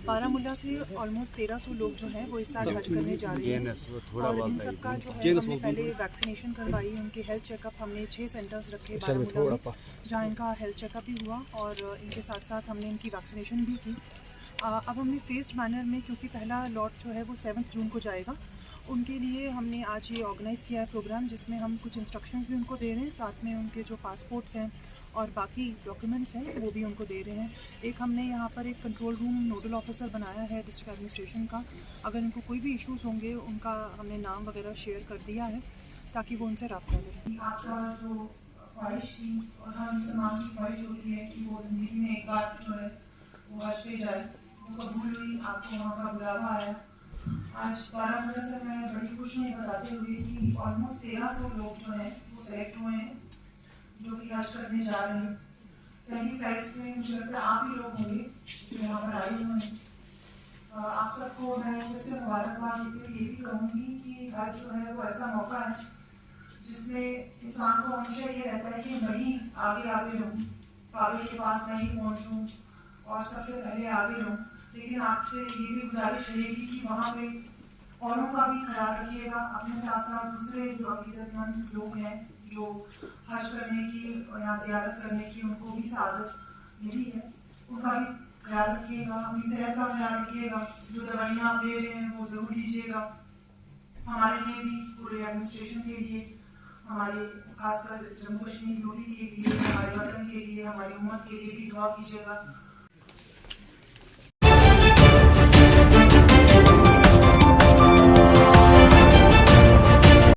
बारामूला से ऑलमोस्ट 1300 लोग जो हैं वो इस साल हज करने जा रहे हैं और इन सब का जो है हमने पहले वैक्सीनेशन करवाई, उनके हेल्थ चेकअप हमने 6 सेंटर्स रखे बारामूला में जहाँ इनका हेल्थ चेकअप भी हुआ और इनके साथ साथ हमने इनकी वैक्सीनेशन भी की। अब हमने फेस्ड मैनर में, क्योंकि पहला लॉट जो है वो 7 जून को जाएगा, उनके लिए हमने आज ये ऑर्गेनाइज़ किया है प्रोग्राम जिसमें हम कुछ इंस्ट्रक्शंस भी उनको दे रहे हैं, साथ में उनके जो पासपोर्ट्स हैं और बाकी डॉक्यूमेंट्स हैं वो भी उनको दे रहे हैं। एक हमने यहाँ पर एक कंट्रोल रूम नोडल ऑफिसर बनाया है डिस्ट्रिक्ट एडमिनिस्ट्रेशन का। अगर इनको कोई भी इश्यूज़ होंगे उनका हमने नाम वगैरह शेयर कर दिया है ताकि वो उनसे रब्ता करें। आपका जो ख्वाहिश थी और हम मुसलमान की ख्वाहिश होती है कि वो ज़िंदगी में एक बार जो है वो हज पे जाए, वो कबूल हुई, आपको वहाँ का बुलावा आया। आज बारामूला से मैं बड़ी खुश हूँ बताते हुए कि ऑलमोस्ट 1300 लोग जो हैं वो सेलेक्ट हुए हैं जो कि हज करने जा रहे हैं। पहली फ्लाइट्स में मुझे लगता है आप ही लोग होंगे जो यहाँ पर आए हुए हैं। आप सबको मैं फिर से मुबारकबाद देते हुए ये भी कहूँगी कि हज जो है वो ऐसा मौका है जिसमें इंसान को हमेशा ये रहता है कि मैं ही आगे आगे रहूँ, काबे के पास मैं ही पहुँचूँ और सबसे पहले आगे रहूँ। लेकिन आपसे ये भी गुजारिश रहेगी कि वहाँ पे औरों का भी ख्याल रखिएगा, अपने साथ साथ दूसरे जो अकीदतमंद लोग हैं जो हज करने की और यहाँ ज़ियारत करने की उनको भी सआदत मिली है, उनका भी ख्याल रखिएगा। अपनी सेहत का ख्याल रखिएगा, जो दवाइयाँ आप ले रहे हैं वो ज़रूर लीजिएगा। हमारे लिए भी, पूरे एडमिनिस्ट्रेशन के लिए, हमारे खासकर जम्मू कश्मीर यूटी के लिए, हमारे वतन के लिए, हमारी उम्मत के लिए भी दुआ कीजिएगा।